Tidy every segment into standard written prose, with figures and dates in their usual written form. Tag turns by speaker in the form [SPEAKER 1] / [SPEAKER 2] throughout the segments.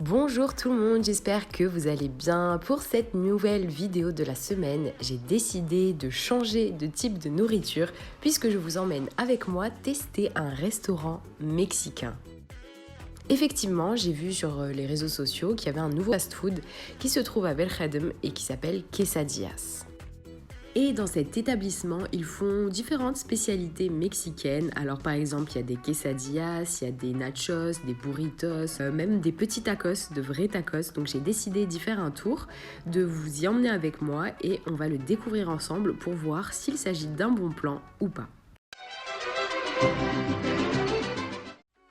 [SPEAKER 1] Bonjour tout le monde, j'espère que vous allez bien. Pour cette nouvelle vidéo de la semaine, j'ai décidé de changer de type de nourriture puisque je vous emmène avec moi tester un restaurant mexicain. Effectivement, j'ai vu sur les réseaux sociaux qu'il y avait un nouveau fast-food qui se trouve à Belkhadem et qui s'appelle Quesadillas. Et dans cet établissement, ils font différentes spécialités mexicaines. Alors par exemple, il y a des quesadillas, il y a des nachos, des burritos, même des petits tacos, de vrais tacos. Donc j'ai décidé d'y faire un tour, de vous y emmener avec moi et on va le découvrir ensemble pour voir s'il s'agit d'un bon plan ou pas.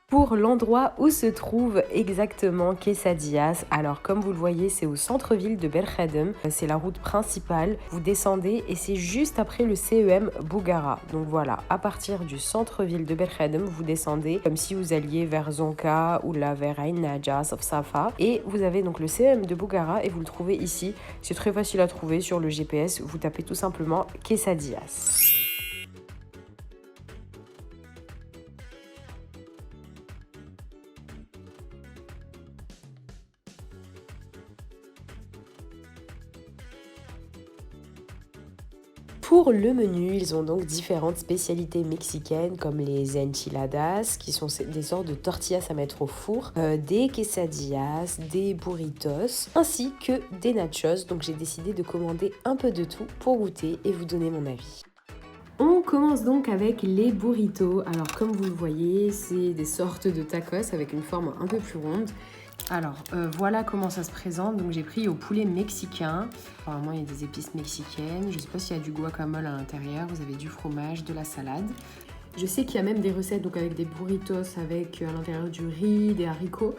[SPEAKER 1] Pour l'endroit où se trouve exactement Quesadillas, alors comme vous le voyez, c'est au centre-ville de Belkhadem, c'est la route principale, vous descendez et c'est juste après le CEM Bougara. Donc voilà, à partir du centre-ville de Belkhadem, vous descendez comme si vous alliez vers Zonka ou là vers Ain Najas of Safa et vous avez donc le CEM de Bougara et vous le trouvez ici. C'est très facile à trouver sur le GPS, vous tapez tout simplement Quesadillas. Pour le menu, ils ont donc différentes spécialités mexicaines comme les enchiladas, qui sont des sortes de tortillas à mettre au four, des quesadillas, des burritos, ainsi que des nachos. Donc j'ai décidé de commander un peu de tout pour goûter et vous donner mon avis. On commence donc avec les burritos. Alors comme vous le voyez, c'est des sortes de tacos avec une forme un peu plus ronde. Alors, voilà comment ça se présente. Donc, j'ai pris au poulet mexicain. Apparemment, il y a des épices mexicaines. Je ne sais pas s'il y a du guacamole à l'intérieur. Vous avez du fromage, de la salade. Je sais qu'il y a même des recettes donc avec des burritos avec à l'intérieur du riz, des haricots.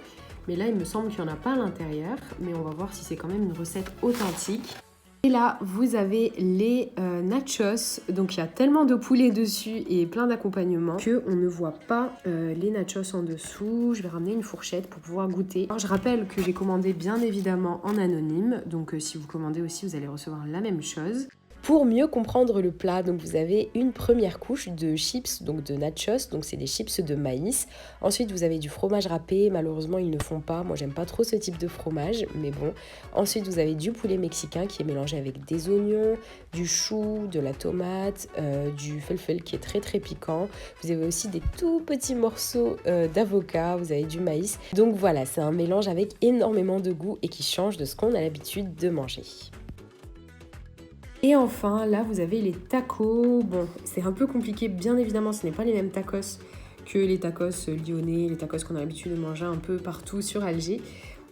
[SPEAKER 1] Mais là, il me semble qu'il n'y en a pas à l'intérieur. Mais on va voir si c'est quand même une recette authentique. Et là, vous avez les nachos. Donc, il y a tellement de poulet dessus et plein d'accompagnements qu'on ne voit pas les nachos en dessous. Je vais ramener une fourchette pour pouvoir goûter. Alors, je rappelle que j'ai commandé bien évidemment en anonyme. Donc, si vous commandez aussi, vous allez recevoir la même chose. Pour mieux comprendre le plat, donc vous avez une première couche de chips, donc de nachos, donc c'est des chips de maïs. Ensuite, vous avez du fromage râpé. Malheureusement, ils ne font pas. Moi, j'aime pas trop ce type de fromage, mais bon. Ensuite, vous avez du poulet mexicain qui est mélangé avec des oignons, du chou, de la tomate, du felfel qui est très très piquant. Vous avez aussi des tout petits morceaux d'avocat. Vous avez du maïs. Donc voilà, c'est un mélange avec énormément de goût et qui change de ce qu'on a l'habitude de manger. Et enfin, là, vous avez les tacos. Bon, c'est un peu compliqué. Bien évidemment, ce n'est pas les mêmes tacos que les tacos lyonnais, les tacos qu'on a l'habitude de manger un peu partout sur Alger.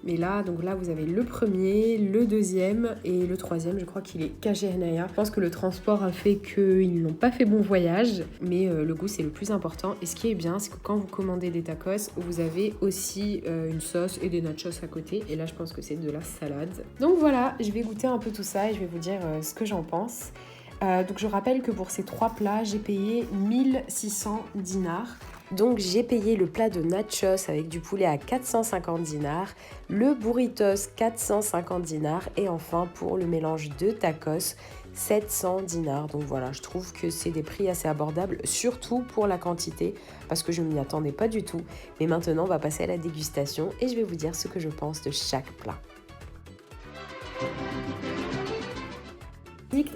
[SPEAKER 1] Mais là, donc là, vous avez le premier, le deuxième et le troisième. Je crois qu'il est Kajehnaya. Je pense que le transport a fait qu'ils n'ont pas fait bon voyage. Mais le goût, c'est le plus important. Et ce qui est bien, c'est que quand vous commandez des tacos, vous avez aussi une sauce et des nachos à côté. Et là, je pense que c'est de la salade. Donc voilà, je vais goûter un peu tout ça et je vais vous dire ce que j'en pense. Donc je rappelle que pour ces trois plats, j'ai payé 1600 dinars. Donc j'ai payé le plat de nachos avec du poulet à 450 dinars, le burritos 450 dinars et enfin pour le mélange de tacos 700 dinars. Donc voilà, je trouve que c'est des prix assez abordables, surtout pour la quantité parce que je ne m'y attendais pas du tout. Mais maintenant on va passer à la dégustation et je vais vous dire ce que je pense de chaque plat.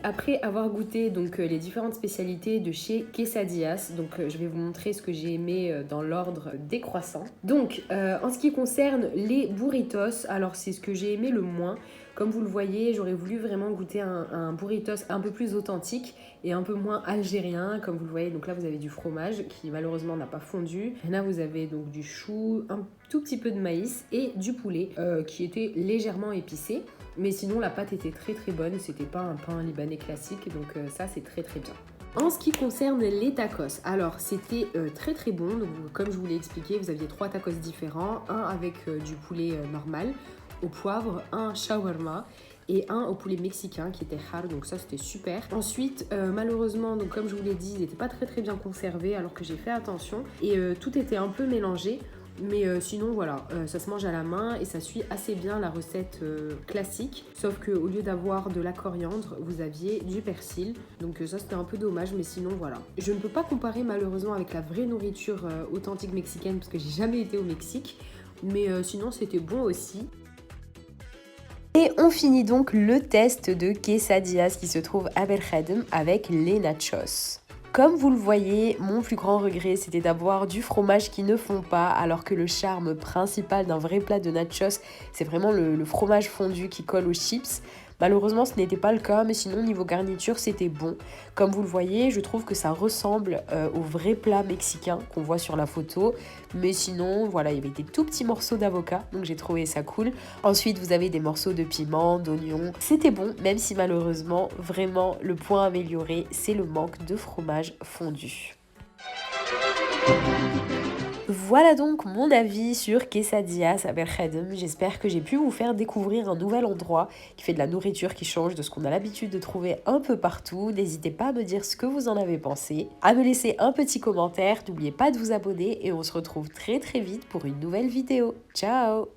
[SPEAKER 1] Après avoir goûté donc les différentes spécialités de chez Quesadillas, donc je vais vous montrer ce que j'ai aimé dans l'ordre décroissant. Donc en ce qui concerne les burritos, alors c'est ce que j'ai aimé le moins. Comme vous le voyez, j'aurais voulu vraiment goûter un burritos un peu plus authentique et un peu moins algérien, comme vous le voyez. Donc là, vous avez du fromage qui malheureusement n'a pas fondu. Et là, vous avez donc du chou, un tout petit peu de maïs et du poulet qui était légèrement épicé. Mais sinon, la pâte était très très bonne. C'était pas un pain libanais classique, donc ça, c'est très très bien. En ce qui concerne les tacos, alors c'était très très bon. Donc, comme je vous l'ai expliqué, vous aviez 3 tacos différents. Un avec du poulet normal au poivre, un shawarma et un au poulet mexicain qui était har, donc ça c'était super. Ensuite, malheureusement, donc comme je vous l'ai dit, il n'était pas très très bien conservé alors que j'ai fait attention et tout était un peu mélangé. Mais sinon voilà, ça se mange à la main et ça suit assez bien la recette classique. Sauf qu'au lieu d'avoir de la coriandre, vous aviez du persil. Donc ça c'était un peu dommage, mais sinon voilà. Je ne peux pas comparer malheureusement avec la vraie nourriture authentique mexicaine parce que j'ai jamais été au Mexique. Mais sinon, c'était bon aussi. Et on finit donc le test de quesadillas qui se trouve à Belkhadem avec les nachos. Comme vous le voyez, mon plus grand regret, c'était d'avoir du fromage qui ne fond pas, alors que le charme principal d'un vrai plat de nachos, c'est vraiment le fromage fondu qui colle aux chips. Malheureusement, ce n'était pas le cas, mais sinon, niveau garniture, c'était bon. Comme vous le voyez, je trouve que ça ressemble au vrai plat mexicain qu'on voit sur la photo. Mais sinon, voilà, il y avait des tout petits morceaux d'avocat, donc j'ai trouvé ça cool. Ensuite, vous avez des morceaux de piment, d'oignon. C'était bon, même si malheureusement, vraiment, le point amélioré, c'est le manque de fromage fondu. Voilà donc mon avis sur Quesadillas à Belkhadem. J'espère que j'ai pu vous faire découvrir un nouvel endroit qui fait de la nourriture qui change de ce qu'on a l'habitude de trouver un peu partout. N'hésitez pas à me dire ce que vous en avez pensé, à me laisser un petit commentaire. N'oubliez pas de vous abonner et on se retrouve très très vite pour une nouvelle vidéo. Ciao!